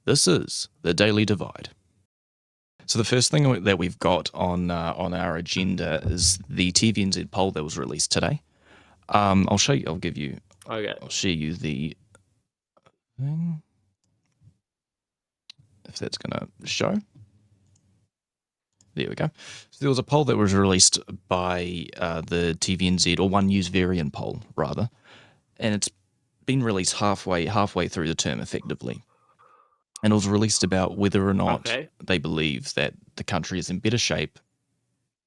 This is the Daily Divide. So the first thing that we've got on our agenda is the TVNZ poll that was released today. I'll show you. Okay. I'll share you the thing if that's gonna show. There we go. So there was a poll that was released by the TVNZ, or One News variant poll rather, and it's been released halfway through the term effectively. And it was released about whether or not they believe that the country is in better shape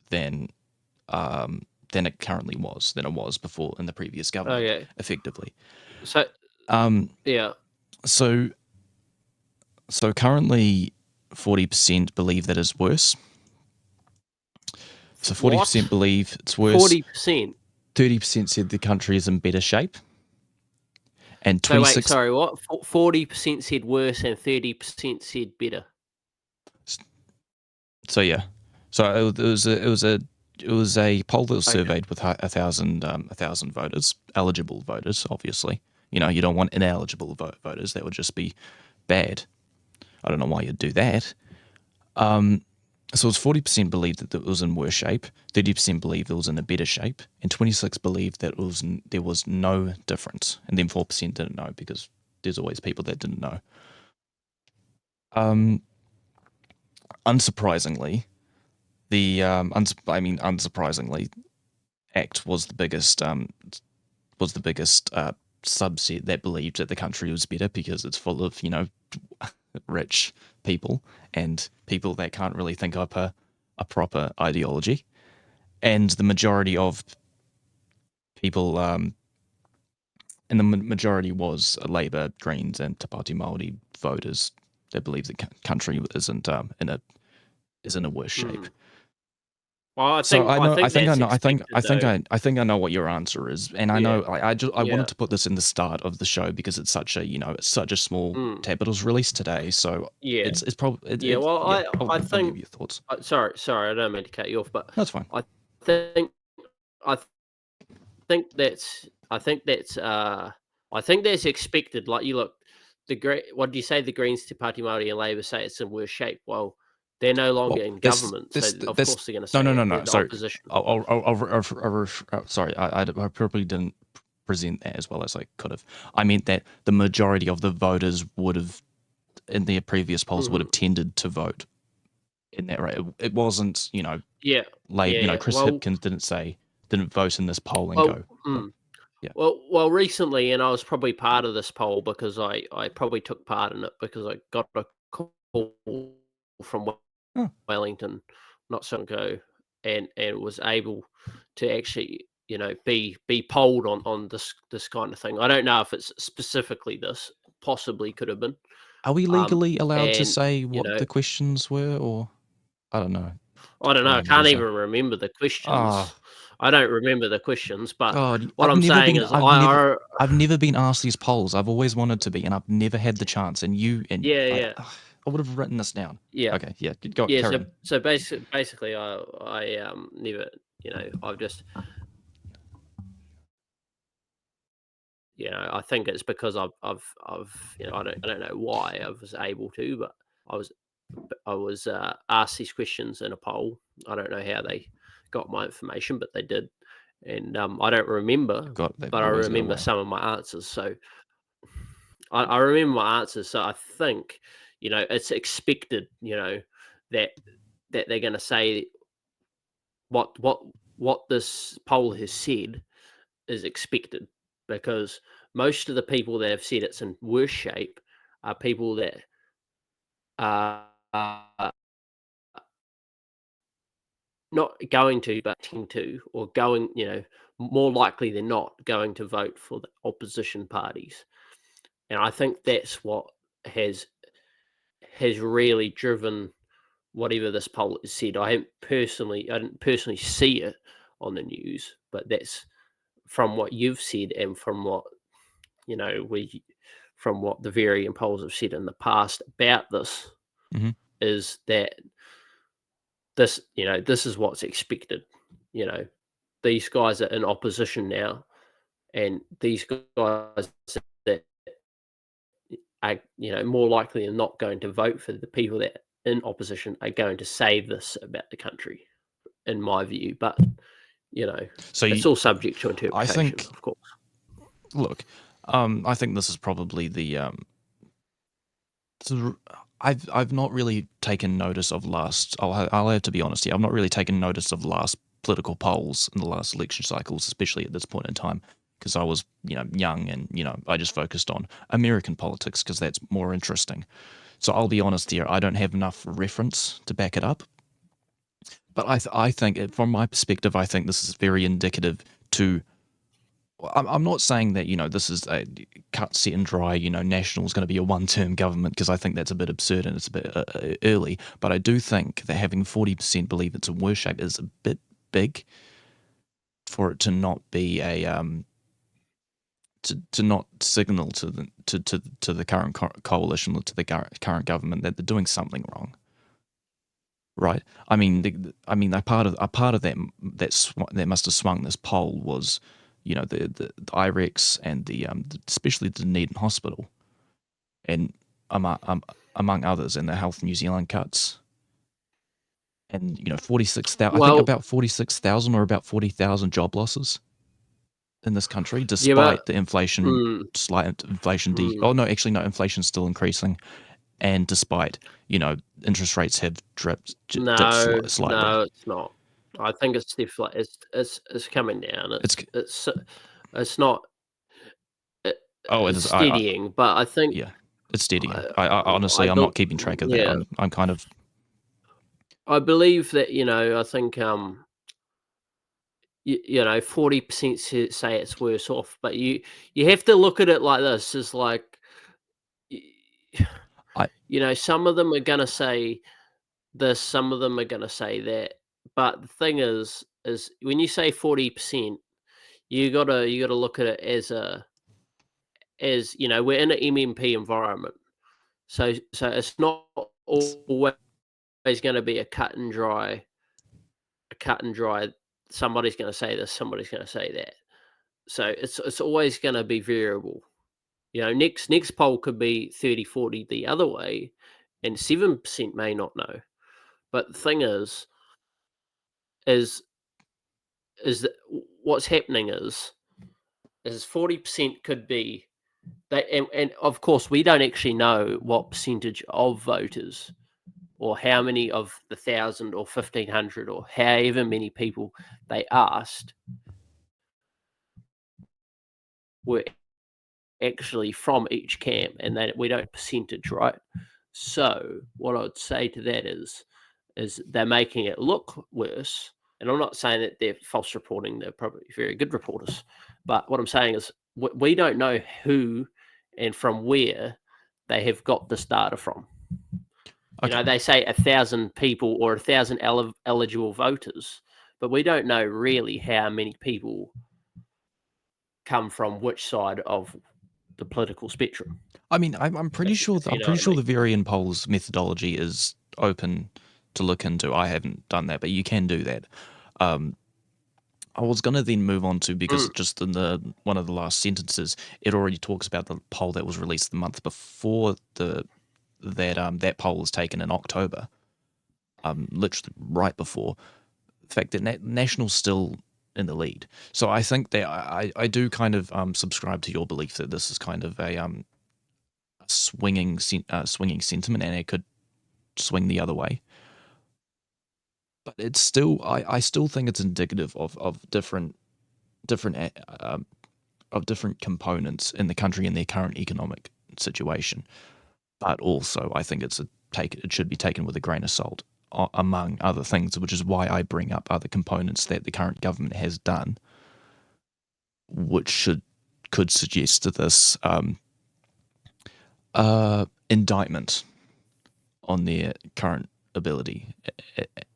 than it currently was, than it was before in the previous government, effectively. So, yeah. So currently 40% believe that it's worse. So 40% believe it's worse. 40%? 30% said the country is in better shape. And 26... So wait, sorry, what? 40% said worse and 30% said better. So yeah. So it was a poll that was surveyed with 1,000 voters, eligible voters, obviously. You know, you don't want ineligible voters. That would just be bad. I don't know why you'd do that. So it was 40% believed that it was in worse shape, 30% believed it was in a better shape, and 26% believed that there was no difference, and then 4% didn't know, because there's always people that didn't know. Unsurprisingly, unsurprisingly, ACT was the biggest subset that believed that the country was better, because it's full of, you know, rich people and people that can't really think up a proper ideology. And the majority of people, and the majority was Labour, Greens, and Te Pāti Māori voters that believe the country isn't in a worse shape. Well, I think I know what your answer is, and I know I wanted to put this in the start of the show because it's such a, you know, it's such a small tab. It was released today, so it's probably I think. I'll give you thoughts. Sorry, I don't mean to cut you off, but That's fine. I think that's expected. Like, you look, what do you say? The Greens, Te Pāti Māori, and Labour say it's in worse shape. Well, they're no longer in government, so of course they're going to say no. Sorry, opposition. Sorry, I probably didn't present that as well as I could have. I meant that the majority of the voters would have, in their previous polls, would have tended to vote in that rate. It wasn't, you know, Labour. You know, Chris Hipkins didn't vote in this poll and go. Well, recently, and I was probably part of this poll because I probably took part in it because I got a call from Wellington not so long ago, and was able to actually, you know, be polled on this kind of thing. I don't know if it's specifically this, possibly could have been. Are we legally allowed to say what the questions were, or I don't know? I don't know. I can't even remember the questions. I don't remember the questions, but what I'm saying is I've never been asked these polls. I've always wanted to be, and I've never had the chance. And I would have written this down. Yeah. Okay. Yeah. Carry on. So basically, I never, you know, I've just, you know, I think it's because I've you know, I don't know why I was able to, but I was asked these questions in a poll. I don't know how they got my information, but they did. And I don't remember, but I remember some of my answers. So I remember my answers. So I think, you know, it's expected, you know, that they're going to say what this poll has said is expected, because most of the people that have said it's in worse shape are people that are not going to, but tend to, or going, you know, more likely than not, going to vote for the opposition parties. And I think that's what has really driven whatever this poll has said. I didn't personally see it on the news, but that's from what you've said and from what, you know, from what the variant polls have said in the past about this, is that this, you know, this is what's expected. You know, these guys are in opposition now, and these guys that are, more likely than not going to vote for the people that in opposition are going to say this about the country, in my view. But So it's all subject to I interpretation, think, of course. look, I think this is probably the I've not really taken notice of last. I'll have to be honest here. I've not really taken notice of last political polls in the last election cycles, especially at this point in time, because I was young and I just focused on American politics because that's more interesting. So I'll be honest here. I don't have enough reference to back it up. But I think, from my perspective, I think this is very indicative to. I'm not saying that this is a cut, set and dry. National's going to be a one-term government, because I think that's a bit absurd and it's a bit early. But I do think that having 40% believe it's in worse shape is a bit big for it to not be a to not signal to the current coalition, to the current government, that they're doing something wrong. Right. I mean, a part of that that must have swung this poll was, the IREX and especially the Dunedin Hospital, and among others, and the Health New Zealand cuts, and 46,000. I think Well, about 46,000 or about 40,000 job losses in this country, yeah, but despite the inflation, slight inflation. mm, Oh no, actually no, inflation's still increasing, and despite interest rates have dipped no, slightly. no, it's not. I think it's definitely it's coming down. It's It's not. Oh, it It's is. steadying, but I think Yeah, it's steadying. I, I I honestly, I'm bel not keeping track of that. yeah, I'm kind of. I believe that I think 40% say it's worse off, but you have to look at it like this: is like y- I some of them are gonna say this, some of them are gonna say that, but the thing is when you say 40%, you gotta look at it as we're in an MMP environment, so it's not always going to be a cut and dry. Somebody's going to say this, somebody's going to say that. So it's always going to be variable. Next poll could be 30-40 the other way, and 7% may not know. But the thing is is that what's happening is 40% could be they, and of course we don't actually know what percentage of voters, or how many of the 1,000 or 1,500 or however many people they asked were actually from each camp, and that we don't percentage, right? So what I would say to that is they're making it look worse. And I'm not saying that they're false reporting; they're probably very good reporters. But what I'm saying is we don't know who and from where they have got this data from. Okay. They say 1,000 people or 1,000 eligible voters, but we don't know really how many people come from which side of the political spectrum. I mean, I'm pretty sure. If I'm you know pretty what I sure mean. the Varian polls methodology is open to look into. I haven't done that, but you can do that. Um, I was going to then move on to, because Mm, just in the one of the last sentences, it already talks about the poll that was released the month before that poll was taken in October. Literally right before. The fact that National's still in the lead. So I think that I do kind of subscribe to your belief that this is kind of a swinging sentiment, and it could swing the other way. But it's still, I still think it's indicative of different of different components in the country and their current economic situation. But also, I think it should be taken with a grain of salt, among other things, which is why I bring up other components that the current government has done, which could suggest to this indictment on their current ability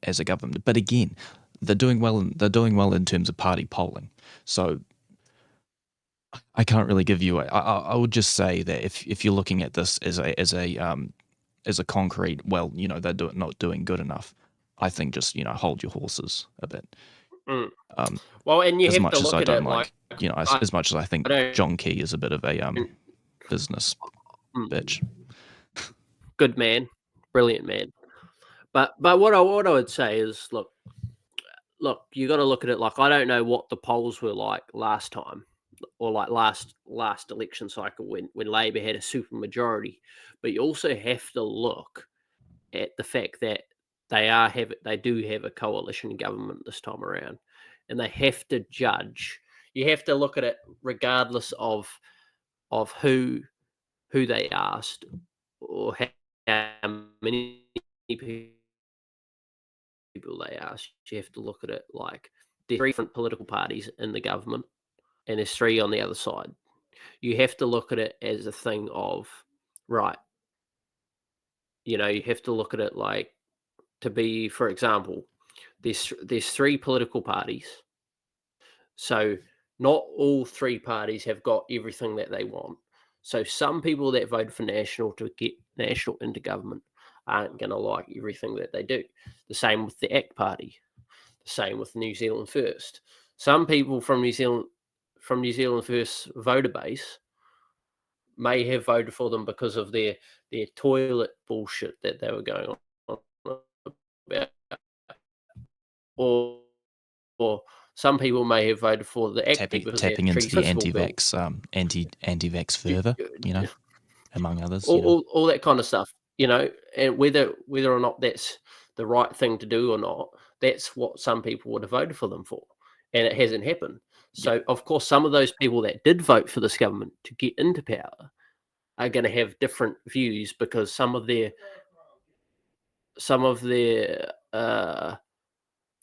as a government. But again, they're doing well. They're doing well in terms of party polling. So I can't really give you. I would just say that if you're looking at this as a concrete, well, they're not doing good enough. I think just hold your horses a bit. mm. Um, Well, and you as have to much as look I at don't it like like, I, as much as I think I don't. John Key is a bit of a business. bitch. Good man, brilliant man. But what I would say is, look, you got to look at it like, I don't know what the polls were like last time, or like last election cycle when Labor had a super majority, but you also have to look at the fact that they do have a coalition government this time around, and they have to judge. You have to look at it regardless of who they asked, or how many people they asked. You have to look at it like there's three different political parties in the government, and there's three on the other side. You have to look at it as a thing of, right, you have to look at it like, to be, for example, there's three political parties. So not all three parties have got everything that they want. So some people that voted for National to get National into government aren't going to like everything that they do. The same with the ACT Party. The same with New Zealand First. Some people from New Zealand First voter base may have voted for them because of their toilet bullshit that they were going on about, or some people may have voted for the ACT because of their Tapping into the fiscal bill. anti-vax fervor, among others. All that kind of stuff, and whether or not that's the right thing to do or not, that's what some people would have voted for them for, and it hasn't happened. So, of course, some of those people that did vote for this government to get into power are going to have different views because some of their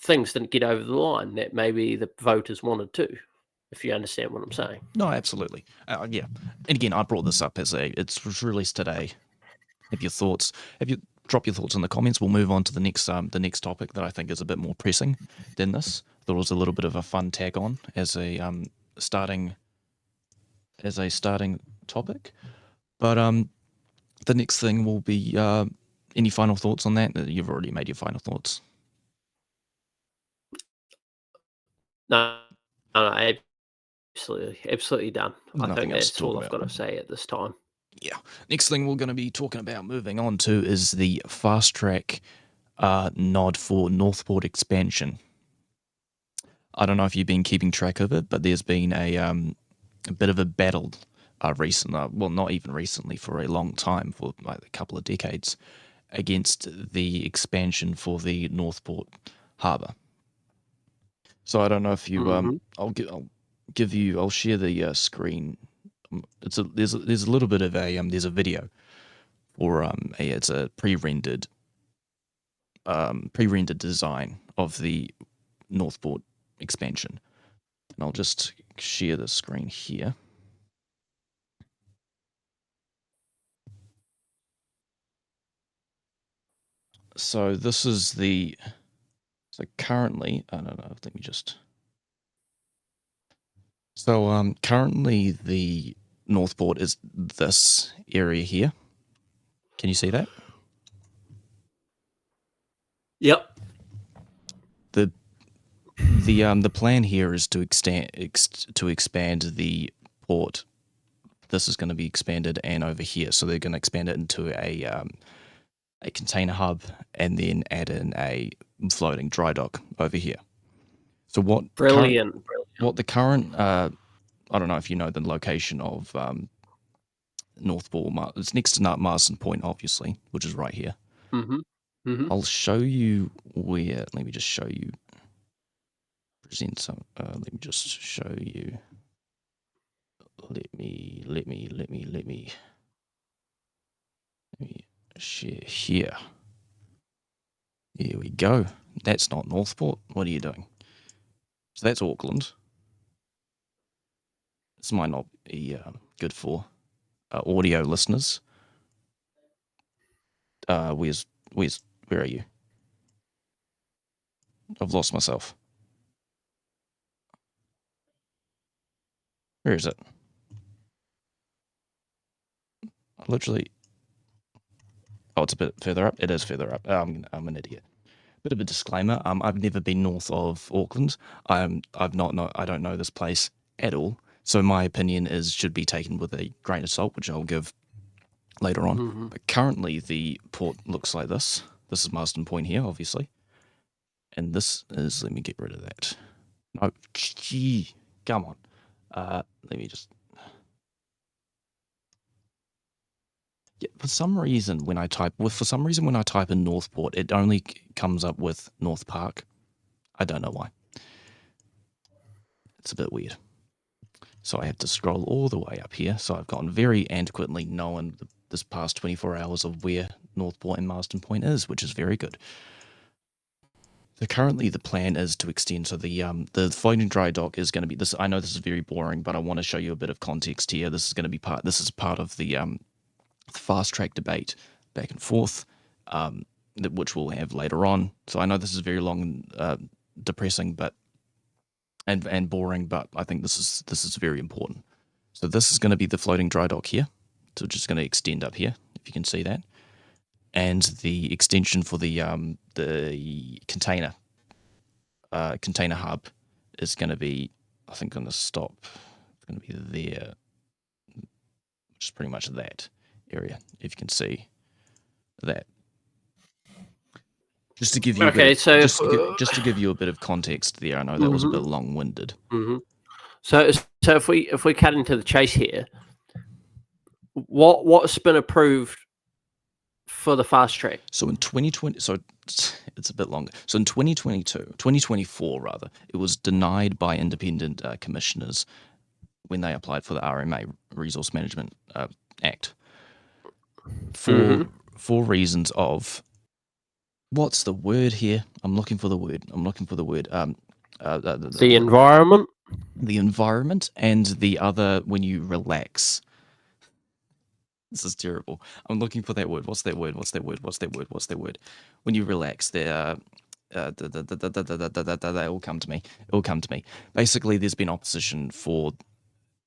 things didn't get over the line that maybe the voters wanted to, if you understand what I'm saying. No, absolutely. Yeah. And again, I brought this up it's released today. Drop your thoughts in the comments. We'll move on to the next topic that I think is a bit more pressing than this. Thought it was a little bit of a fun tag on as a starting topic. But the next thing will be any final thoughts on that? You've already made your final thoughts. No, absolutely done. I think that's all I've got to say at this time. Yeah. Next thing we're going to be talking about, moving on to, is the FastTrack nod for Northport expansion. I don't know if you've been keeping track of it, but there's been a bit of a battle well, not even recently, for a long time, for like a couple of decades, against the expansion for the Northport harbour. So I don't know if you I'll share the screen. There's a little bit of there's a video, or it's a pre-rendered design of the Northport expansion, and I'll just share the screen here. So this is currently, I don't know, let me just. So currently the Northport is this area here. Can you see that? Yep. The plan here is to expand the port. This is going to be expanded, and over here, so they're going to expand it into a container hub, and then add in a floating dry dock over here. So what the current I don't know if you know the location of Northport. It's next to Marsden Point, obviously, which is right here. I'll show you where. Let me just show you. Present some. Let me just show you. Let me share here. Here we go. That's not Northport. What are you doing? So that's Auckland. This might not be good for audio listeners. Where are you? I've lost myself. Where is it? Literally. Oh, it's a bit further up. It is further up. I'm an idiot. Bit of a disclaimer. I've never been north of Auckland. I don't know this place at all. So my opinion should be taken with a grain of salt, which I'll give later on. But currently, the port looks like this. This is Marsden Point here, obviously. And this is, let me get rid of that. No, gee, come on. Let me just. Yeah, for some reason, when I type in Northport, it only comes up with North Park. I don't know why. It's a bit weird. So I have to scroll all the way up here. So I've gotten very antiquately known this past 24 hours of where Northport and Marsden Point is, which is very good. So currently the plan is to extend. So the floating dry dock is going to be this. I know this is very boring, but I want to show you a bit of context here. This is going to be part. This is part of the FastTrack debate back and forth, which we'll have later on. So I know this is very long and depressing, but and boring, but I think this is very important. So this is going to be the floating dry dock here. So just going to extend up here, if you can see that, and the extension for the container hub is going to be, I think, going to stop. It's going to be there, which is pretty much that area, if you can see that. Just to give you just to give you a bit of context there. I know that was a bit long-winded. So if we cut into the chase here, what's been approved for the fast track? So in 2020, so it's a bit longer. So in 2024 rather, it was denied by independent commissioners when they applied for the RMA Resource Management Act for reasons of, what's the word here? I'm looking for the word. The environment. The environment, and the other, when you relax. This is terrible. I'm looking for that word. What's that word? When you relax, they all come to me. It will come to me. Basically, there's been opposition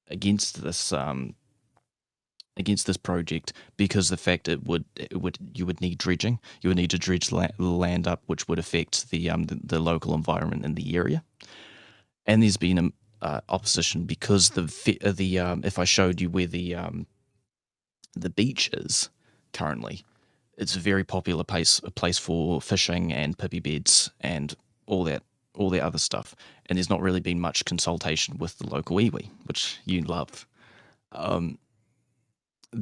against this project because the fact you would need dredging. You would need to dredge land up, which would affect the local environment in the area. And there's been opposition because if I showed you where the beach is currently, it's a very popular place for fishing and pippy beds and all the other stuff. And there's not really been much consultation with the local iwi, which you love.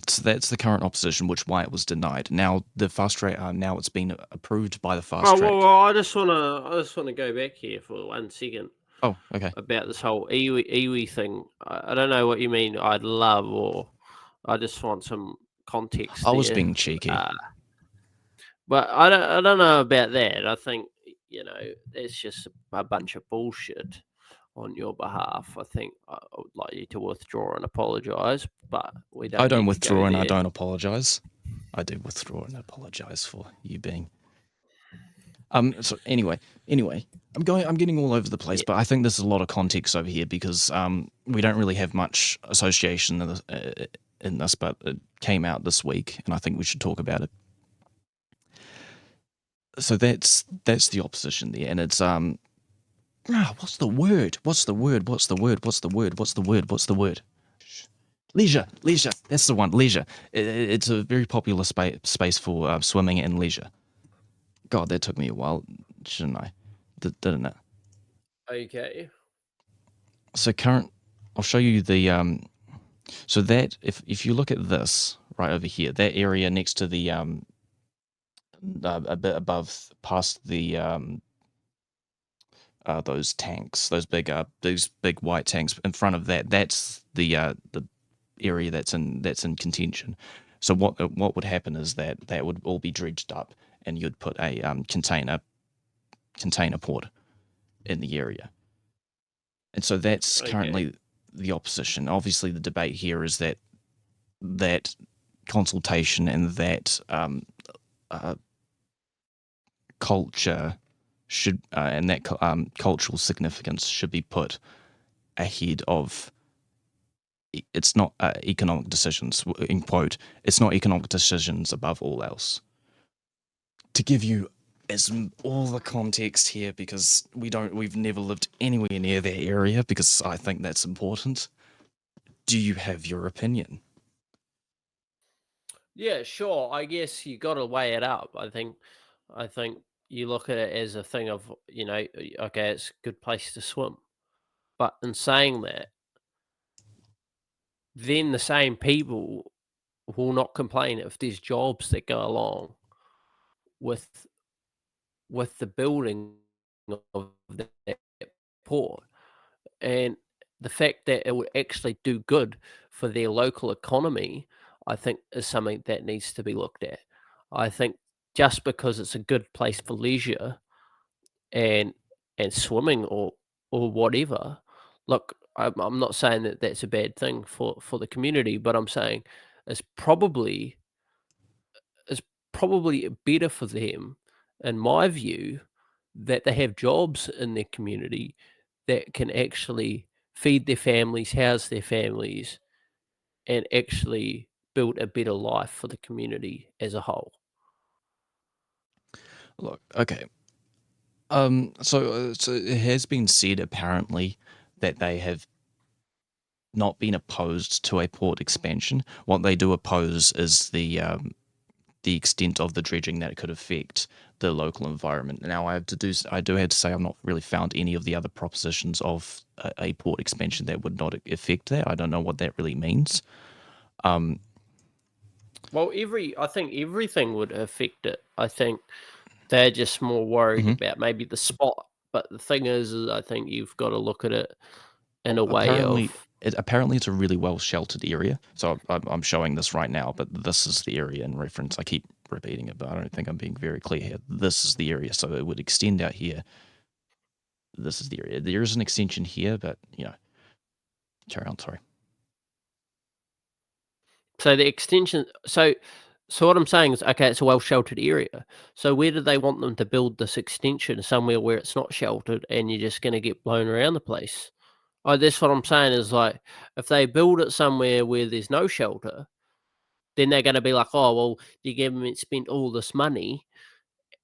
So that's the current opposition, why it was denied. Now the fast track, now it's been approved by the fast track. Well, I just wanna go back here for 1 second. Oh, okay. About this whole iwi thing. I don't know what you mean. I'd love, or I just want some context. I was being cheeky. But I don't know about that. I think, it's just a bunch of bullshit on your behalf. I think I would like you to withdraw and apologise, but we don't. I don't withdraw and I don't apologise. I do withdraw and apologise for you being. So anyway, I'm getting all over the place, but I think there's a lot of context over here because we don't really have much association in this, but it came out this week, and I think we should talk about it. So that's the opposition there, and it's what's the word? Leisure. That's the one. Leisure. It's a very popular space for swimming and leisure. God, that took me a while, shouldn't I? Didn't it? Okay. So I'll show you the so that if you look at this right over here, that area next to the a bit above past the those tanks, those big white tanks in front of that's the area that's in contention. So what would happen is that would all be dredged up, and you'd put a container port in the area. And so that's currently the opposition. Obviously, the debate here is that consultation and that culture should and that cultural significance should be put ahead of. It's not economic decisions. In quote, it's not economic decisions above all else. To give you all the context here, because we've never lived anywhere near that area, because I think that's important. Do you have your opinion? Yeah, sure. I guess you got to weigh it up. I think you look at it as a thing of, okay, it's a good place to swim. But in saying that, then the same people will not complain if there's jobs that go along with the building of that port. And the fact that it would actually do good for their local economy, I think, is something that needs to be looked at. I think just because it's a good place for leisure and swimming or whatever, look, I'm not saying that that's a bad thing for the community, but I'm saying it's probably it's probably better for them, in my view, that they have jobs in their community that can actually feed their families, house their families, and actually build a better life for the community as a whole. Look, okay. So it has been said apparently that they have not been opposed to a port expansion. What they do oppose is the extent of the dredging that it could affect the local environment. Now, I do have to say I've not really found any of the other propositions of a port expansion that would not affect that. I don't know what that really means. Um, Well, I think everything would affect it. I think they're just more worried mhm. about maybe the spot. But the thing is I think you've got to look at it in Well, a way of apparently it's a really well sheltered area. So I'm showing this right now, but this is the area in reference. I keep repeating it, but I don't think I'm being very clear here. This is the area, so it would extend out here. This is the area. There is an extension here, but carry on. Sorry. so the extension. So what I'm saying is, okay, it's a well sheltered area. So where do they want them to build this extension? Somewhere where it's not sheltered and you're just going to get blown around the place. Oh, that's what I'm saying is like if they build it somewhere where there's no shelter, then they're going to be like, oh well, the government spent all this money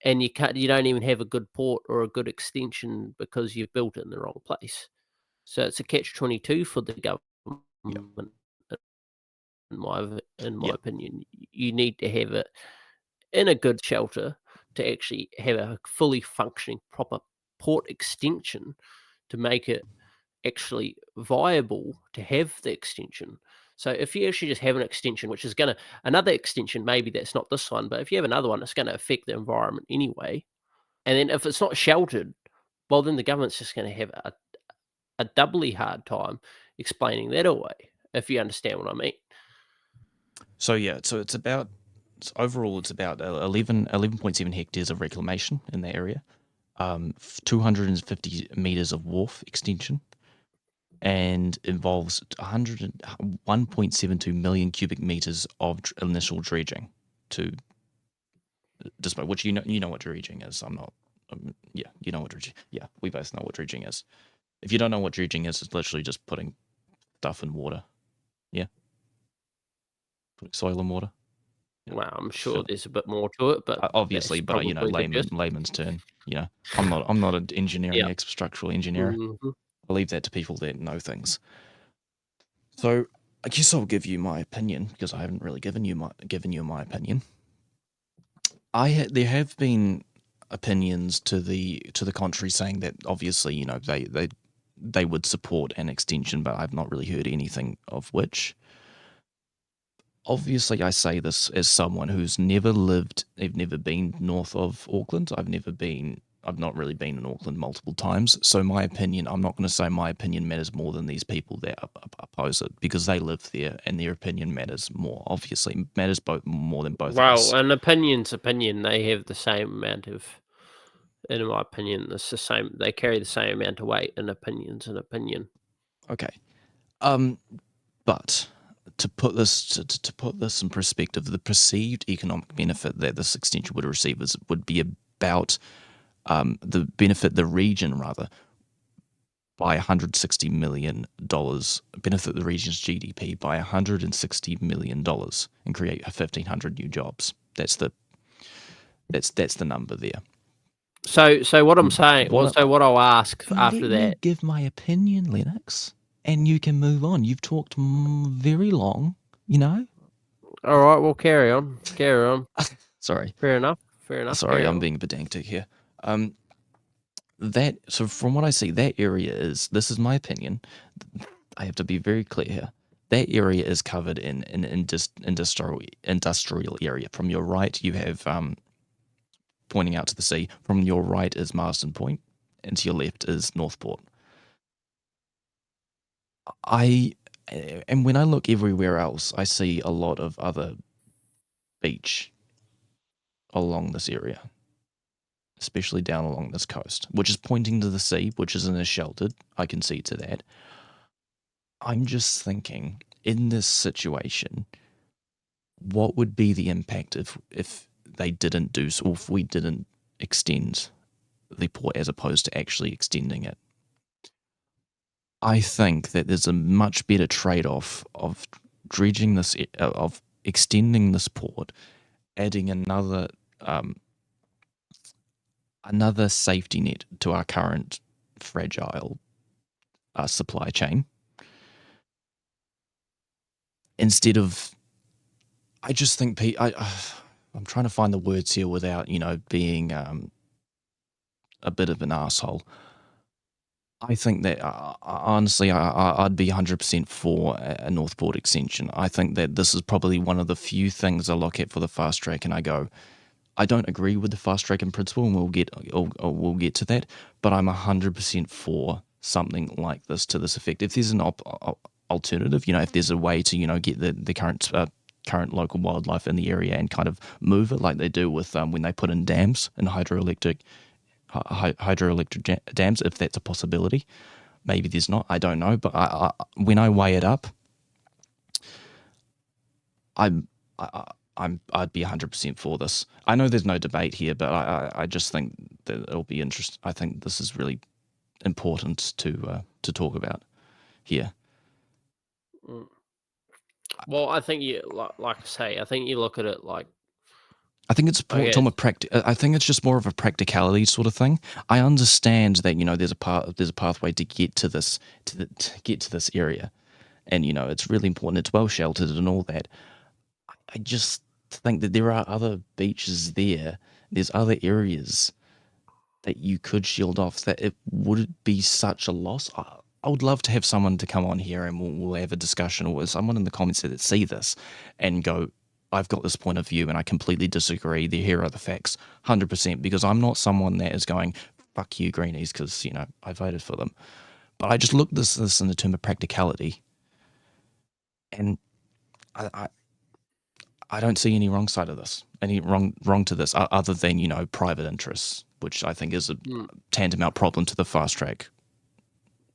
and you don't even have a good port or a good extension because you've built it in the wrong place. So it's a catch 22 for the Yeah. government, in my Yeah. opinion. You need to have it in a good shelter to actually have a fully functioning proper port extension to make it actually viable to have the extension. So if you actually just have an extension, which is gonna another extension, maybe that's not this one, but if you have another one, it's gonna affect the environment anyway. And then if it's not sheltered, well then the government's just gonna have a doubly hard time explaining that away, if you understand what I mean. So yeah, overall it's about 11.7 hectares of reclamation in the area, 250 meters of wharf extension, and involves 1.72 million cubic meters of initial dredging to display. Which you know what dredging is. I'm not. Yeah, you know what dredging. Yeah, we both know what dredging is. If you don't know what dredging is, it's literally just putting stuff in water. Yeah, putting soil in water. Yeah, Well, I'm just fill sure it. there's a bit more to it, but Obviously, that's but probably the gist. layman's turn. I'm not an Yeah. engineering structural engineer. Mhm. I leave that to people that know things. So I guess I'll give you my opinion because I haven't really given you my opinion. There have been opinions to the contrary saying that obviously they would support an extension, but I've not really heard anything of which. Obviously, I say this as someone who's never lived, I've never been north of Auckland. I've not really been in Auckland multiple times. So my opinion, I'm not going to say my opinion matters more than these people that oppose it because they live there and their opinion matters more. Obviously, matters more than both of Well, us. an opinion's opinion. They have the same amount of, in my opinion, it's the same. They carry the same amount of weight. An opinion's an opinion. Okay. Um, but to put this in perspective, the perceived economic benefit that this extension would receive would be about the benefit the region rather by $160 million, benefit the region's GDP by $160 million, and create 1,500 new jobs. That's the number there. So what I'm saying, What so what I'll ask Let after me that. give my opinion, Lennox, and you can move on. You've talked very long, you know. All right, well, carry on. Carry on. Sorry, Fair enough. Fair enough. sorry, Carry I'm on. being pedantic here. So from what I see, that area is. This is my opinion. I have to be very clear here. That area is covered in an industrial area. From your right, you have pointing out to the sea. From your right is Marsden Point, and to your left is Northport. And when I look everywhere else, I see a lot of other beach along this area, especially down along this coast, which is pointing to the sea, which isn't as sheltered. I can see to that. I'm just thinking, in this situation, what would be the impact if they didn't do so, or if we didn't extend the port as opposed to actually extending it? I think that there's a much better trade-off of dredging this, of extending this port, adding another safety net to our current fragile supply chain, instead of. I just think I'm trying to find the words here without being a bit of an asshole. I think that honestly, I'd be 100% for a Northport extension. I think that this is probably one of the few things I look at for the fast track, and I go, I don't agree with the fast track in principle, and we'll get to that. But I'm 100% for something like this to this effect. If there's an alternative, if there's a way to get the current local wildlife in the area and kind of move it like they do with when they put in dams and hydroelectric dams, if that's a possibility. Maybe there's not. I don't know. But when I weigh it up, I'd be 100% for this. I know there's no debate here, but I just think that it'll be interesting. I think this is really important to talk about here. Well, I think you like I say, I think you look at it like. I think it's I think it's just more of a practicality sort of thing. I understand that there's a pathway to get to this to get to this area, and it's really important. It's well sheltered and all that. I just think that there are other beaches there. There's other areas that you could shield off. That it would be such a loss. I would love to have someone to come on here and we'll have a discussion, or someone in the comments that see this and go, I've got this point of view and I completely disagree. Here are the facts, 100%, because I'm not someone that is going, fuck you, Greenies, because, I voted for them. But I just look this in the term of practicality, and I don't see any wrong side of this, any wrong to this, other than, private interests, which I think is a tantamount problem to the fast track.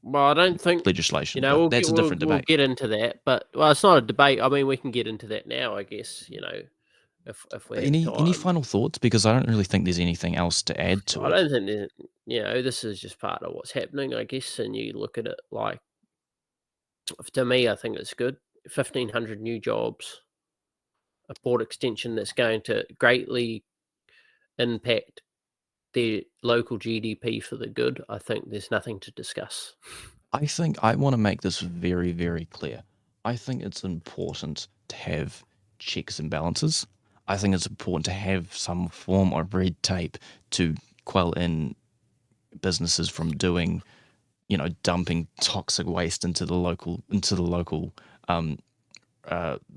Well, I don't think legislation, but that's a different debate. We'll get into that, but it's not a debate. I mean, we can get into that now, I guess. If we have time. Any final thoughts? Because I don't really think there's anything else to add to it. I don't think this is just part of what's happening, I guess. And you look at it like, to me, I think it's good. 1,500 new jobs, a port extension that's going to greatly impact their local GDP for the good. I think there's nothing to discuss. I think I want to make this very, very clear. I think it's important to have checks and balances. I think it's important to have some form of red tape to quell in businesses from doing, dumping toxic waste into the local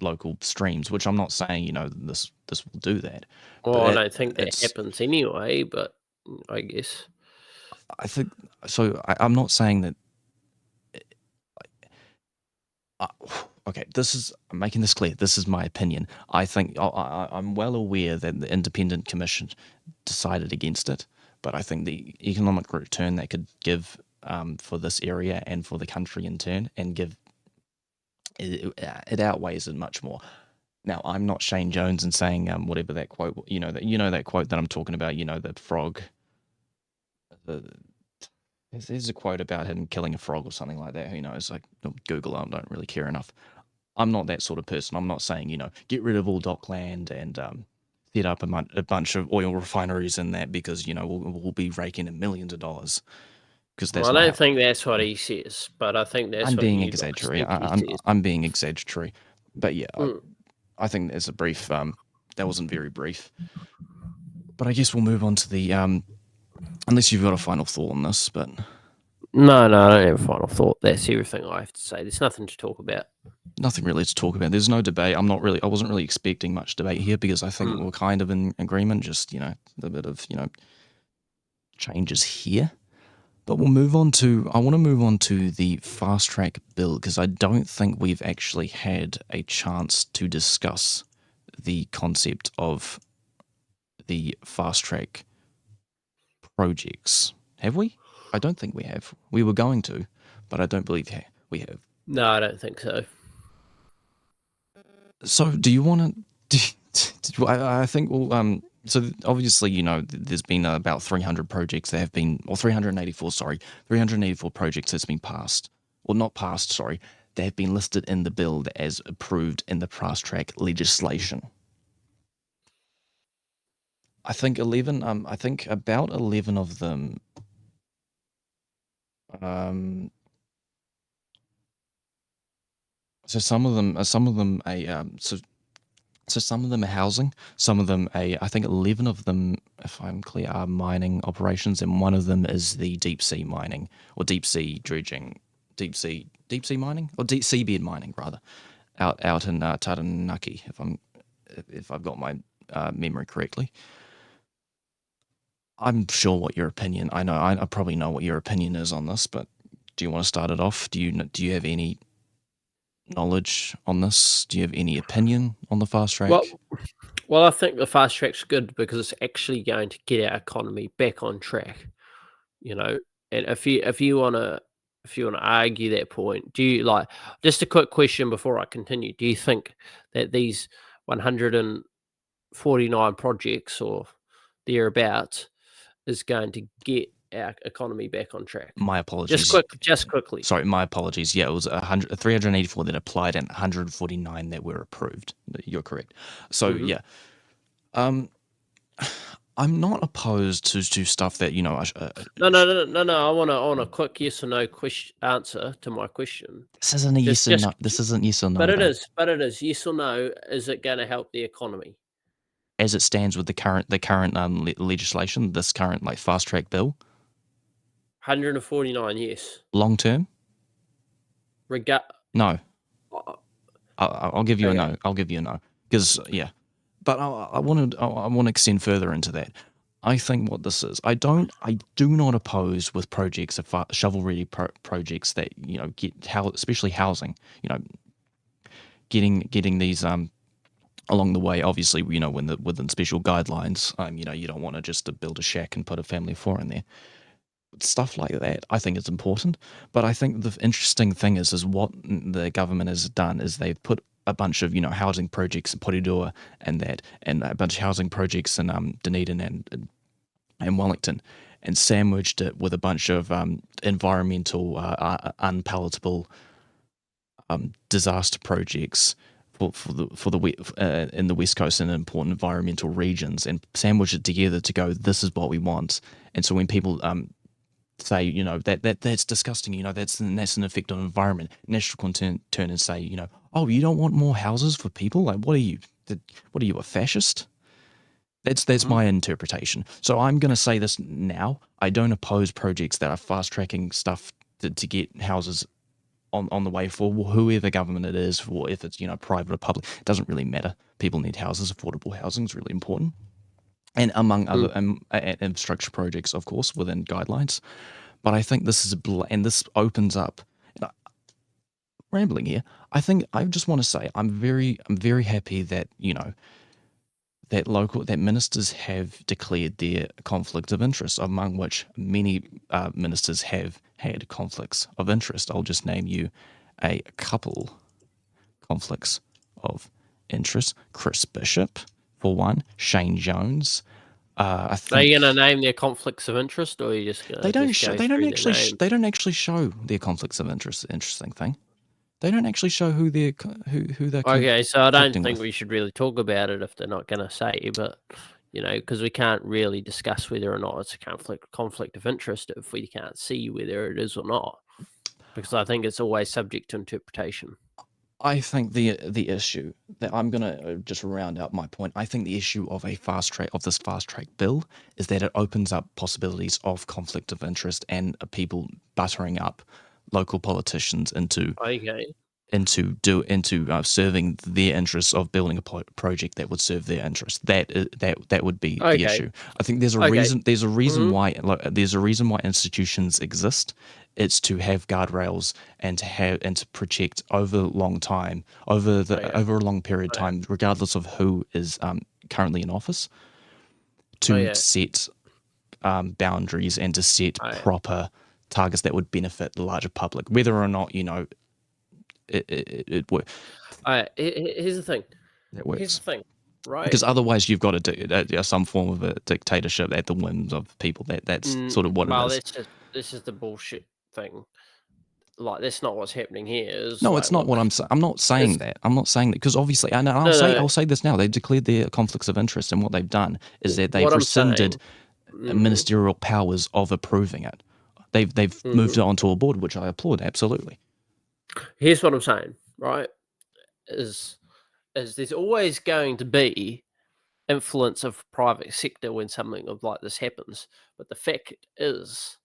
local streams. Which I'm not saying this will do that. Well, I don't think that happens anyway, but I guess. I think so. I'm not saying that. Okay, I'm making this clear. This is my opinion. I think I'm well aware that the independent commission decided against it, but I think the economic return that could give for this area and for the country in turn, and give it outweighs it much more. Now, I'm not Shane Jones and saying whatever that quote, that quote that I'm talking about, the frog. There's a quote about him killing a frog or something like that. Who knows? Like, Google it. I don't really care enough. I'm not that sort of person. I'm not saying, get rid of all dockland and set up a bunch of oil refineries in that, because, we'll be raking in millions of dollars. Because that's I don't think that's what he says, but I think that's I'm what being you exaggeratory. guys think he says. I'm being exaggeratory. But yeah, I think there's a brief. That wasn't very brief, but I guess we'll move on to the. Unless you've got a final thought on this, but No, I don't have a final thought. That's everything I have to say. There's nothing to talk about. nothing really to talk about. There's no debate. I wasn't really expecting much debate here because I think we're kind of in agreement. Just a bit of changes here. But we'll move on to. I want to move on to the FastTrack bill because I don't think we've actually had a chance to discuss the concept of the FastTrack projects. Have we? I don't think we have. We were going to, but I don't believe we have. No, I don't think so. So, do you want to? I think. Well, so obviously, there's been about 300 projects that have been, or 384. Sorry, 384 projects that's been passed, or not passed. Sorry, they have been listed in the bill as approved in the FastTrack legislation. I think 11. I think about 11 of them. So some of them, some of them so some of them are housing, some of them I think 11 of them, if I'm clear, are mining operations, and one of them is the deep sea mining or deep sea dredging, deep sea mining or deep seabed mining rather, out in Taranaki, if I've got my memory correctly. I'm sure what your opinion. I know I probably know what your opinion is on this, but do you want to start it off? Do you have any knowledge on this? Do you have any opinion on the FastTrack? Well, I think the FastTrack's good because it's actually going to get our economy back on track. And if you wanna argue that point, do you just a quick question before I continue? Do you think that these 149 projects or thereabouts is going to get our economy back on track? My apologies. Just quickly. Sorry, my apologies. Yeah, it was 384 that applied and 149 that were approved. You're correct. So yeah, I'm not opposed to stuff that No. I want a quick yes or no answer to my question. This isn't a yes or no. This isn't yes or no. But it is yes or no. Is it going to help the economy as it stands with the current legislation? This current FastTrack bill. 149, yes. Long term. No. I'll give you a no. I'll give you a no because yeah. But I want to extend further into that. I think what this is, I do not oppose with projects of shovel-ready projects that get especially housing, getting these along the way. Obviously, within special guidelines, you don't want to just build a shack and put a family of 4 in there. Stuff like that, I think is important. But I think the interesting thing is what the government has done is they've put a bunch of housing projects in Porirua and a bunch of housing projects in Dunedin and Wellington, and sandwiched it with a bunch of environmental unpalatable disaster projects in the West Coast and important environmental regions, and sandwich it together to go, this is what we want. And so when people say that's disgusting, that's an effect on the environment, National can turn and say, oh, you don't want more houses for people? Like, what are you, a fascist? That's my interpretation. So I'm going to say this now. I don't oppose projects that are fast-tracking stuff to get houses on the way for whoever government it is, or if it's private or public. It doesn't really matter. People need houses. Affordable housing is really important. And among other infrastructure projects, of course, within guidelines. But I think this is and this opens up. Rambling here. I think I just want to say I'm very happy that that ministers have declared their conflict of interest, among which many ministers have had conflicts of interest. I'll just name you a couple conflicts of interest. Chris Bishop, for one, Shane Jones. I think, are you going to name their conflicts of interest, or are you just going to? They don't actually show their conflicts of interest. The interesting thing, they don't actually show who they're. Okay, so I don't think we should really talk about it if they're not going to say, but because we can't really discuss whether or not it's a conflict of interest if we can't see whether it is or not, because I think it's always subject to interpretation. I think the issue that I'm gonna just round out my point. I think the issue of this fast track bill is that it opens up possibilities of conflict of interest and people buttering up local politicians Okay. into serving their interests of building a project that would serve their interests. That would be the Okay. issue. I think there's a Okay. reason. There's a reason Mhm. why. There's a reason why institutions exist. It's to have guardrails and to protect over long time, Okay. over a long period of Okay. time, regardless of who is currently in office, to Okay. set boundaries and to set Okay. proper targets that would benefit the larger public, whether or not Here's the thing. that Here's the works. thing. Right. Because otherwise, you've got some form of a dictatorship at the whims of people. That's sort of what it Well, is. this is the bullshit thing. Like, that's not what's happening here. It's No, like, it's not look, what I'm saying. I'm not it's saying that. I'm not saying that because obviously, and no, no. I'll say this now. They've declared their conflicts of interest, and what they've done is that they've What I'm rescinded saying. Mhm. ministerial powers of approving it. They've moved Mhm. it onto a board, which I applaud absolutely. Here's what I'm saying. Right. Is there's always going to be influence of private sector when something of like this happens. But the fact is,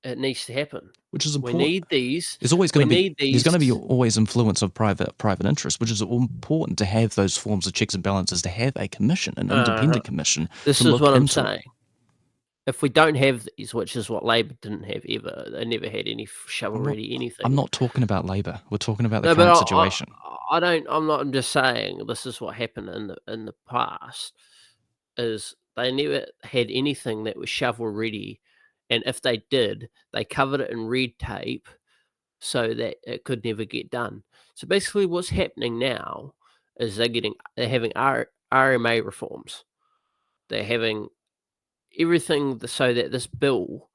it needs to happen. Which is We important. need these. There's always We going to be need there's these. going to be always influence of private interest, which is important to have those forms of checks and balances, to have a commission, an Uh, independent commission to this is look what I'm into it. saying. If we don't have these, which is what Labor didn't have ever, they never had any I'm not shovel-ready I'm anything. not talking about Labor. We're talking about the No, but current situation. I don't. I'm not. I'm just saying this is what happened in the past. Is they never had anything that was shovel-ready, and if they did, they covered it in red tape so that it could never get done. So basically, what's happening now is they're having RMA reforms. They're having everything so that this bill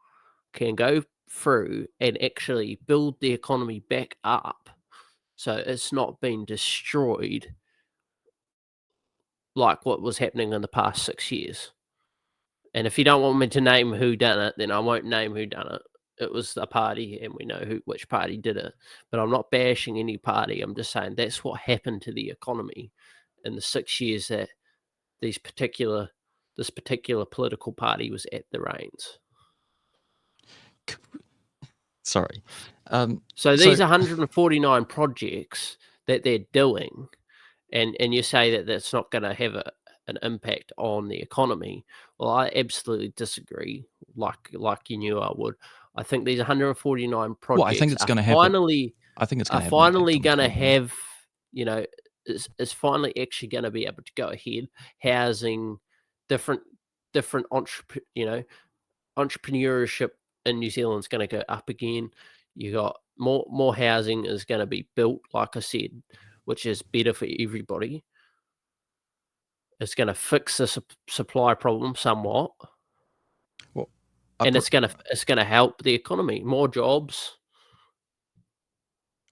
can go through and actually build the economy back up so it's not being destroyed like what was happening in the past 6 years. And if you don't want me to name who done it, then I won't name who done it. It was a party, and we know which party did it. But I'm not bashing any party. I'm just saying that's what happened to the economy in the 6 years that these particular this particular political party was at the reins. Sorry. So So these 149 projects that they're doing, and you say that that's not going to have an impact on the economy. Well, I absolutely disagree. Like you knew I would. I think these 149 well, I think projects it's going to have I think it's going are to have an impact finally on the going to economy. have, you know, is finally actually going to be able to go ahead. Housing, different different entrepreneurship in New Zealand's going to go up again. You got more housing is going to be built, like I said, which is better for everybody. It's going to fix the supply problem somewhat, Well, I and pr- it's going to help the economy. More jobs.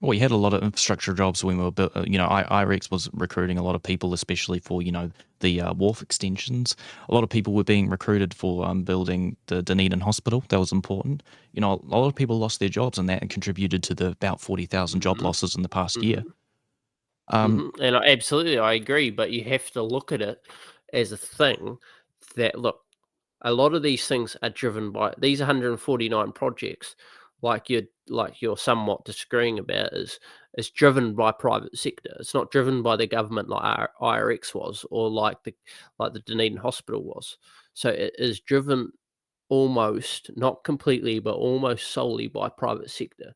well, we had a lot of infrastructure jobs when we were built. IREX was recruiting a lot of people, especially for the wharf extensions. A lot of people were being recruited for building the Dunedin Hospital. That was important. A lot of people lost their jobs, and that contributed to the about 40,000 job Hmm. losses in the past year. Hmm. Um, Hmm. And absolutely, I agree. But you have to look at it as a thing that look. A lot of these things are driven by these 149 projects, like you're somewhat disagreeing about, is driven by private sector. It's not driven by the government like IRX was, or like the Dunedin Hospital was. So it is driven almost, not completely, but almost solely by private sector.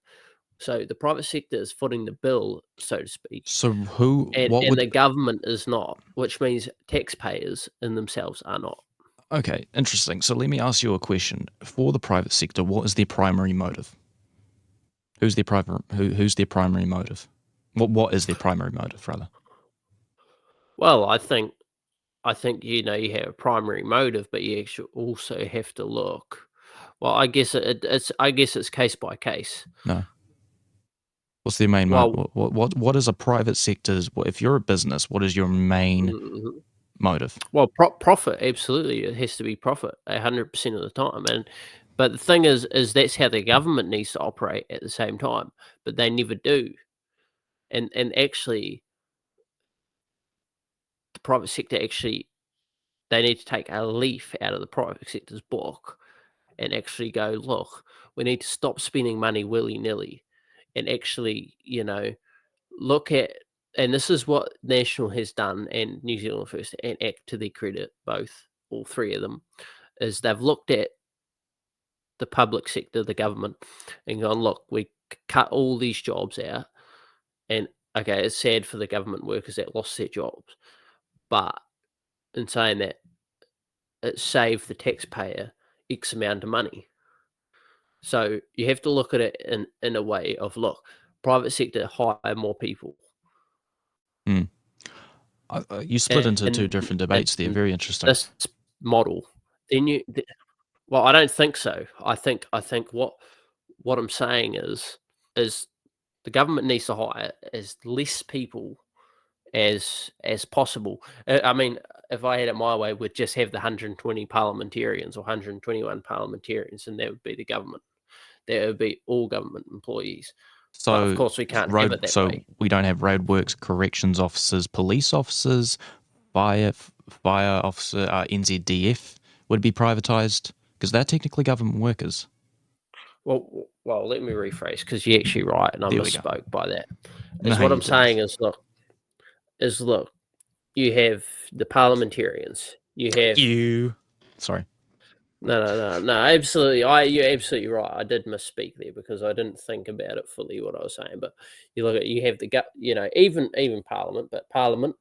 So the private sector is footing the bill, so to speak, so who, and what the would government is not, which means taxpayers in themselves are not. Okay, interesting. So let me ask you a question. For the private sector, what is their primary motive? Who's their primary motive? What is their primary motive, rather? Well, I think you have a primary motive, but you actually also have to look. Well, I guess it's case by case. No. What's their main motive? Well, What is a private sector's? If you're a business, what is your main mhm. motive? Well, profit, absolutely, it has to be profit 100% of the time, but the thing is that's how the government needs to operate at the same time, but they never do. and actually the private sector actually they need to take a leaf out of the private sector's book and actually go, look, we need to stop spending money willy nilly, and actually, look at. And this is what National has done, and New Zealand First and ACT, to their credit, all three of them, is they've looked at the public sector, the government, and gone, look, we cut all these jobs out, and okay, it's sad for the government workers that lost their jobs, but in saying that, it saved the taxpayer X amount of money. So you have to look at it in a way of, look, private sector hire more people. Mm. You split into two And different debates there. Very interesting. this model, then well, I don't think so. I think what I'm saying is the government needs to hire as less people as possible. I mean, if I had it my way, we'd just have the 120 parliamentarians or 121 parliamentarians, and that would be the government. That would be all government employees. But of So course, we can't have it that way. we don't have roadworks, corrections officers, police officers, fire officer, NZDF would be privatised because they're technically government workers. Well, let me rephrase, because you're actually right, and I There we go. misspoke by that. No, What you I'm didn't. saying is look, you have the parliamentarians. You have Sorry. no, absolutely. You're absolutely right. I did misspeak there because I didn't think about it fully what I was saying. But you have the even Parliament, but Parliament,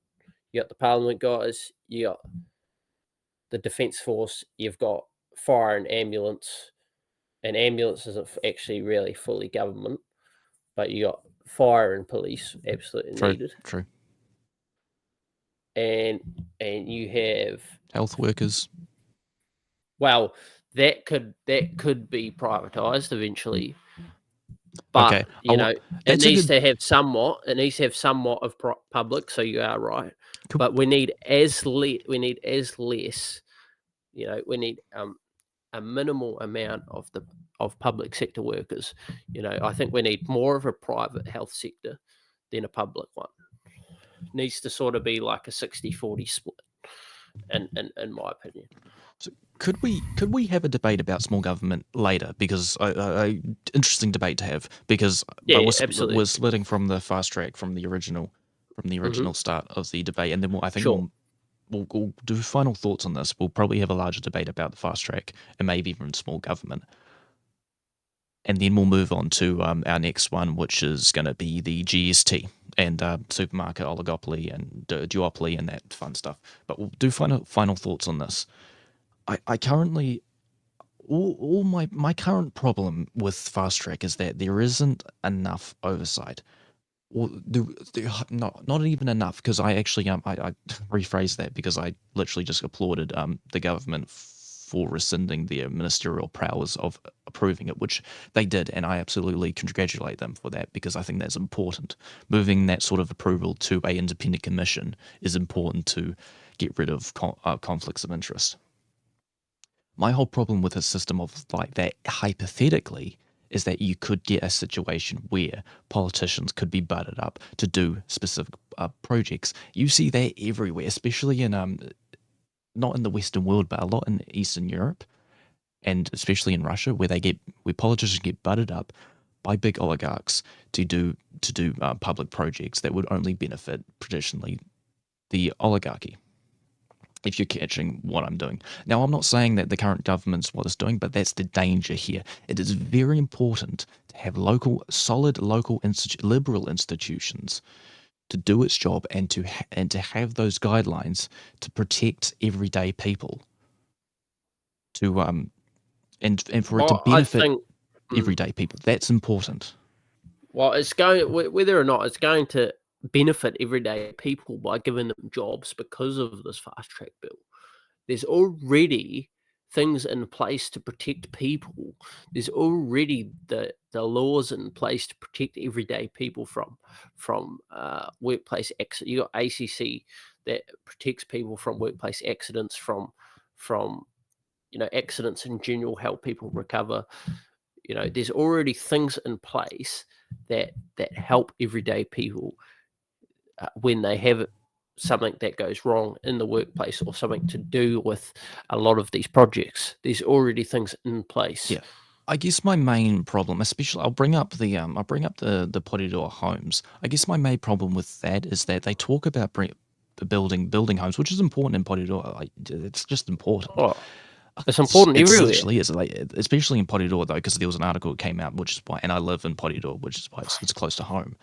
you got the Parliament guys, you got the Defence Force, you've got fire and ambulance, and ambulance isn't actually really fully government, but you got fire and police absolutely True. needed, True. and you have, Health workers. well, that could be privatized eventually, but Okay. it That's a needs good. to have somewhat. It needs to have somewhat of public. So you are right, but we need as less. We need a minimal amount of public sector workers. I think we need more of a private health sector than a public one. Needs to sort of be like a 60-40 split, in my opinion. So could we have a debate about small government later? Because interesting debate to have. Because Yeah, we're absolutely. splitting from the fast track from the Hmm. original start of the debate, and then I think Sure. we'll do final thoughts on this. We'll probably have a larger debate about the fast track and maybe even small government, and then we'll move on to our next one, which is going to be the GST and supermarket oligopoly and duopoly and that fun stuff. But we'll do final thoughts on this. I currently all my current problem with fast track is that there isn't enough oversight. Well, not even enough, because I actually I rephrased that because I literally just applauded the government for rescinding their ministerial powers of approving it, which they did, and I absolutely congratulate them for that because I think that's important. Moving that sort of approval to a independent commission is important to get rid of conflicts of interest. My whole problem with a system of like that, hypothetically, is that you could get a situation where politicians could be butted up to do specific projects. You see that everywhere, especially in not in the Western world, but a lot in Eastern Europe, and especially in Russia, where politicians get butted up by big oligarchs to do public projects that would only benefit traditionally the oligarchy, if you're catching what I'm doing. Now, I'm not saying that the current government's what it's doing, but that's the danger here. It is very important to have solid local liberal institutions to do its job and to have those guidelines to protect everyday people, to and for it to Well, I benefit think. mm, everyday people. That's important. Well, it's going whether or not it's going to benefit everyday people by giving them jobs because of this fast track bill. There's already things in place to protect people. There's already the laws in place to protect everyday people from workplace accidents. You got ACC that protects people from workplace accidents, from accidents in general, help people recover. there's already things in place that help everyday people when they have something that goes wrong in the workplace or something to do with a lot of these projects. There's already things in place. Yeah. I guess my main problem, especially, I'll bring up the Porirua homes. I guess my main problem with that is that they talk about building homes, which is important in Porirua. Like, it's just important. Oh, it's important It everywhere. literally is, like, especially in Porirua though, because there was an article that came out, which is why, and I live in Porirua, which is why it's close to home.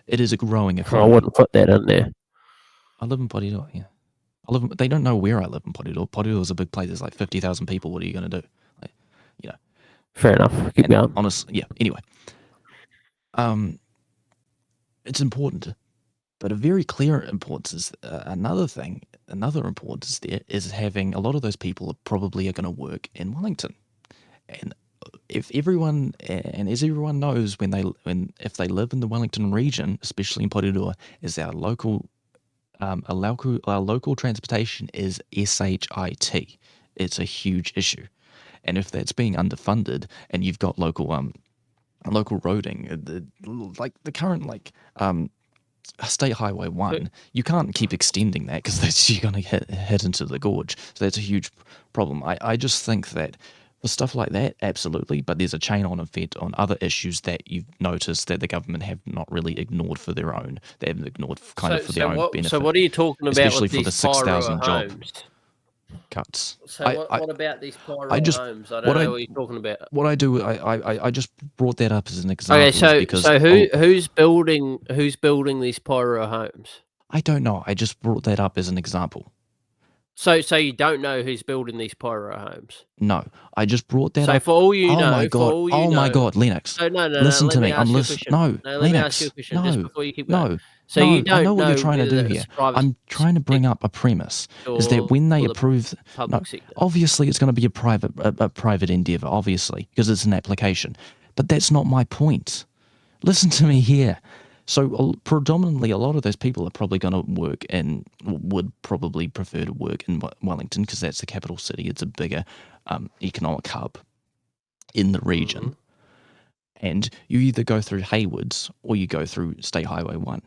It is a growing I economy. wouldn't put that in there. I live in Porirua, yeah. They don't know where I live in Porirua. Porirua is a big place. There's like 50,000 people. What are you going to do? Like, you know. Fair enough. Keep going. Honestly, yeah. Anyway, it's important, but a very clear importance is another thing. Another importance there is having a lot of those people probably are going to work in Wellington, and if everyone as everyone knows, if they live in the Wellington region, especially in Porirua, is our local transportation is SHIT. It's a huge issue, and if that's being underfunded, and you've got local roading, like the current State Highway 1, you can't keep extending that because you're going to hit into the gorge. So that's a huge problem. I just think that for stuff like that, absolutely, but there's a chain-on effect on other issues that you've noticed that the government have not really ignored for their own. They haven't ignored for their own benefit. So what are you talking about especially with for these the 6,000 job homes? cuts. So what about these I Porirua just homes? I don't what know I what you're talking about. what I do I just brought that up as an example. Okay, because so who's building these Porirua homes? I don't know. I just brought that up as an example. So you don't know who's building these Porirua homes? No, I just brought that So up. for all you Oh know, my god! Oh my god, Lennox! So no, Listen let to me me. I'm ask you a listening. question. No, No, let me ask you a Lennox. question just No, before you keep going. no, So you no. I know don't what you're know trying to whether do it's here. private I'm trying to bring up a premise. Is that when they or the approve? No, public sector. obviously it's going to be a private endeavor, obviously, because it's an application. But that's not my point. Listen to me here. So predominantly, a lot of those people are probably going to would probably prefer to work in Wellington because that's the capital city. It's a bigger economic hub in the region. And you either go through Haywoods or you go through State Highway 1,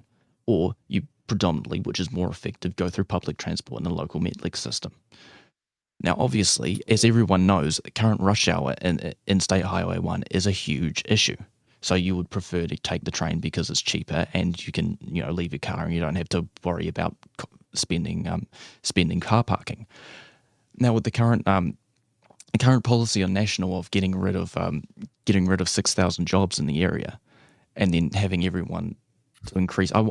or you predominantly, which is more effective, go through public transport and the local Metlink system. Now, obviously, as everyone knows, the current rush hour in State Highway 1 is a huge issue. So you would prefer to take the train because it's cheaper and you can, leave your car and you don't have to worry about spending car parking. Now, with the current policy on national of getting rid of 6,000 jobs in the area, and then having everyone to increase. Let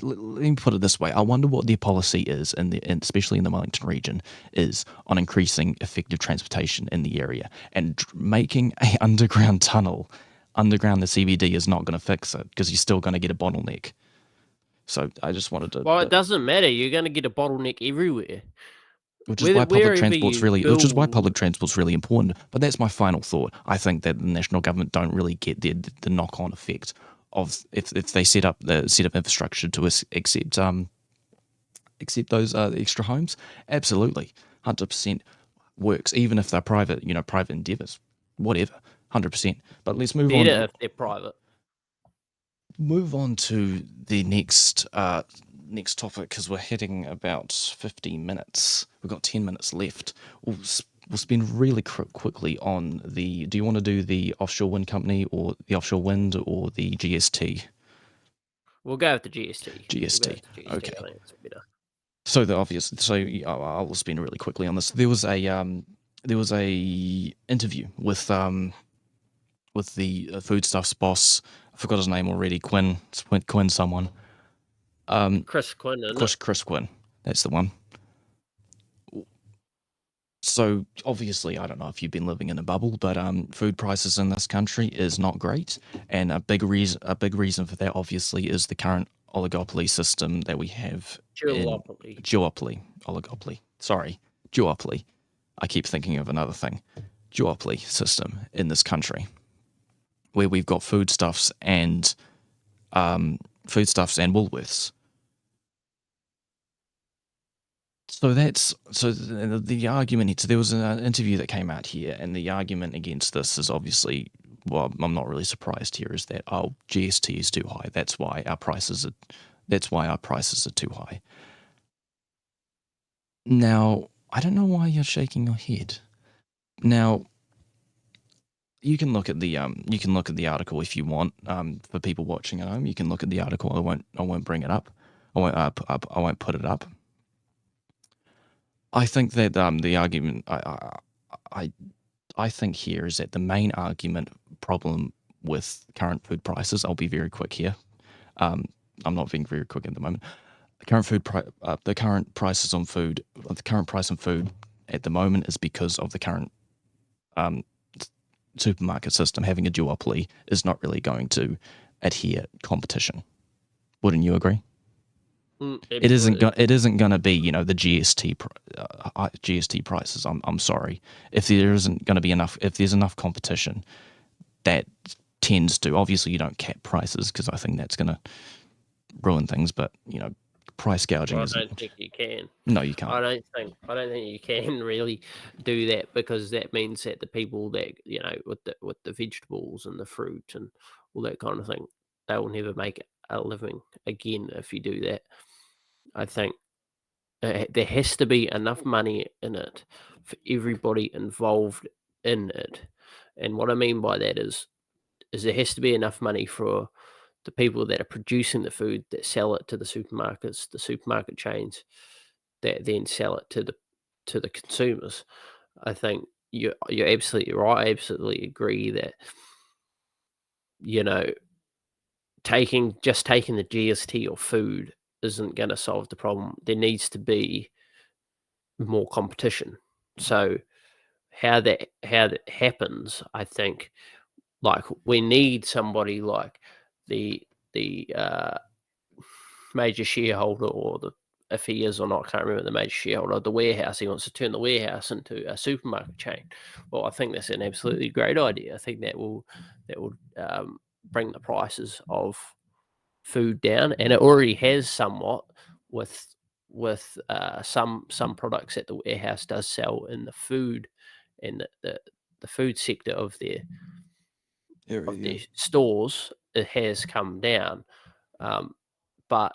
me put it this way: I wonder what their policy is, and especially in the Wellington region, is on increasing effective transportation in the area, and making a underground tunnel underground the CBD is not going to fix it because you're still going to get a bottleneck. So I just wanted to. Well, it doesn't matter. You're going to get a bottleneck everywhere. Which is why public transport's really important. But that's my final thought. I think that the national government don't really get the knock-on effect of if they set up infrastructure to accept those extra homes. Absolutely, 100% works. Even if they're private endeavors, whatever, 100%. But let's move on. Better if they're private. Move on to the next topic because we're heading about 15 minutes. We've got 10 minutes left. We'll spend really quickly on the. Do you want to do the offshore wind company or the offshore wind or the GST? We'll go with the GST. GST. Okay. I think it's better. So the obvious. So I'll spend really quickly on this. There was a interview with the foodstuffs boss. I forgot his name already. Quinn someone. Chris Quinn. Chris Quinn. That's the one. So obviously, I don't know if you've been living in a bubble, but food prices in this country is not great, and a big reason for that obviously is the current oligopoly system that we have. Duopoly. Sorry, duopoly. I keep thinking of another thing. Duopoly system in this country, where we've got foodstuffs and Woolworths. So the argument. So there was an interview that came out here, and the argument against this is obviously well, I'm not really surprised here, is that GST is too high. That's why our prices are too high. Now, I don't know why you're shaking your head. Now, you can look at the article if you want. For people watching at home, you can look at the article. I won't bring it up. I won't put it up. I think that the argument I think here is that the main argument problem with current food prices. I'll be very quick here. I'm not being very quick at the moment. The current prices on food, the current price on food at the moment is because of the current supermarket system. Having a duopoly is not really going to adhere competition. Wouldn't you agree? It isn't. Absolutely. It isn't going to be the GST prices. I'm sorry. If there isn't going to be enough, if there's enough competition, that tends to, obviously you don't cap prices because I think that's going to ruin things. But price gouging I isn't. don't think you can. No, you can't. I don't think you can really do that, because that means that the people that with the vegetables and the fruit and all that kind of thing, they will never make a living again if you do that. I think there has to be enough money in it for everybody involved in it, and what I mean by that is there has to be enough money for the people that are producing the food, that sell it to the supermarkets, the supermarket chains, that then sell it to the consumers. I think you're absolutely right. I absolutely agree that you know taking the GST or food isn't going to solve the problem. There needs to be more competition. So how that happens, I think, like we need somebody like the the major shareholder, or the if he is or not, I can't remember, the major shareholder of the warehouse. He wants to turn the warehouse into a supermarket chain. Well, I think that's an absolutely great idea. I think that will bring the prices of food down, and it already has somewhat with some products that the warehouse does sell in the food and the food sector of their stores. It has come down. But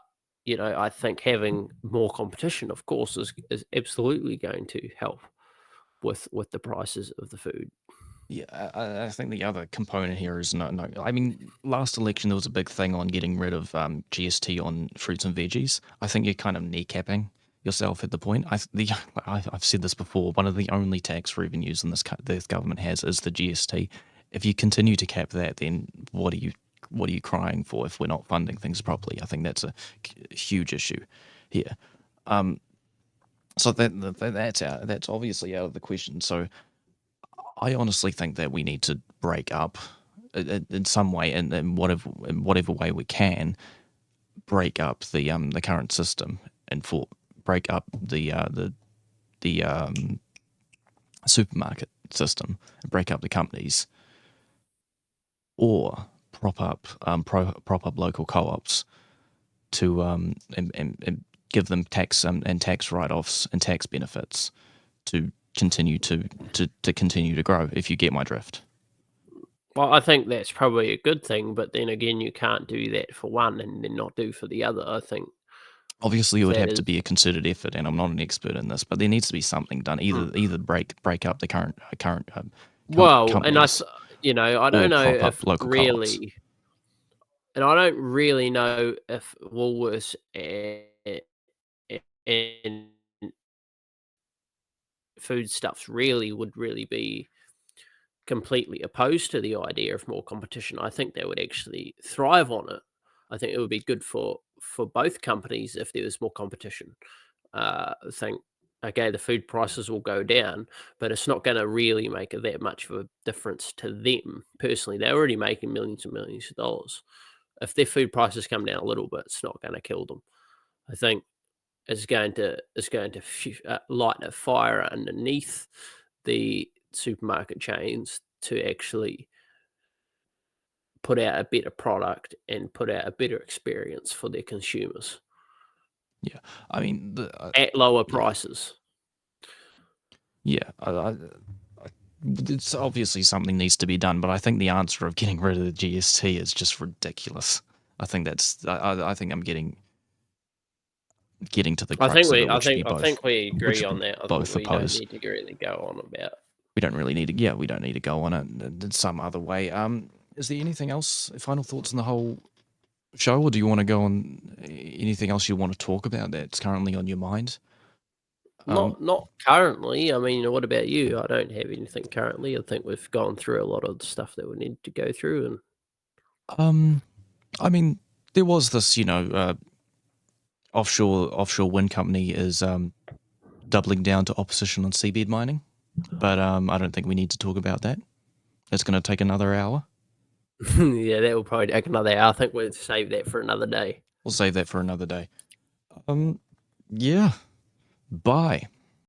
I think having more competition, of course, is absolutely going to help with the prices of the food. Yeah, I think the other component here is no. I mean, last election there was a big thing on getting rid of GST on fruits and veggies. I think you're kind of kneecapping yourself at the point. I've said this before. One of the only tax revenues in this government has is the GST. If you continue to cap that, then what are you crying for if we're not funding things properly? I think that's a huge issue here. So that's obviously out of the question. So I honestly think that we need to break up in some way, in whatever way we can, break up the current system and break up the supermarket system, and break up the companies, or prop up local co-ops to and give them tax and tax write-offs and tax benefits to continue to continue to grow. If you get my drift. Well, I think that's probably a good thing, but then again, you can't do that for one and then not do for the other. I think Obviously, it would that have to is. be a concerted effort, and I'm not an expert in this, but there needs to be something done. Mm. Either break up the current Well, and companies, I don't or know prop up if local co-ops. really, and I don't really know if Woolworths and foodstuffs would really be completely opposed to the idea of more competition. I think they would actually thrive on it. I think it would be good for both companies if there was more competition. I think, okay, the food prices will go down, but it's not going to really make that much of a difference to them personally. They're already making millions and millions of dollars. If their food prices come down a little bit, it's not going to kill them. I think it's going to light a fire underneath the supermarket chains to actually put out a better product and put out a better experience for their consumers Yeah, I mean, at lower yeah, prices. yeah. it's obviously something needs to be done, but I think the answer of getting rid of the GST is just ridiculous. I think I think I'm getting to the I think crux of it, which I think we agree on we that. I think both we don't oppose. need to really go on about. We don't really need to. Yeah, we don't need to go on it in some other way. Is there anything else? Final thoughts on the whole show, or do you want to go on anything else you want to talk about that's currently on your mind? Not currently. I mean, what about you? I don't have anything currently. I think we've gone through a lot of the stuff that we need to go through, and Um, I mean, there was this, offshore wind company is doubling down to opposition on seabed mining, but I don't think we need to talk about that. It's going to take another hour. yeah, that will probably take another hour. I think we'll save that for another day. We'll save that for another day. Yeah. Bye.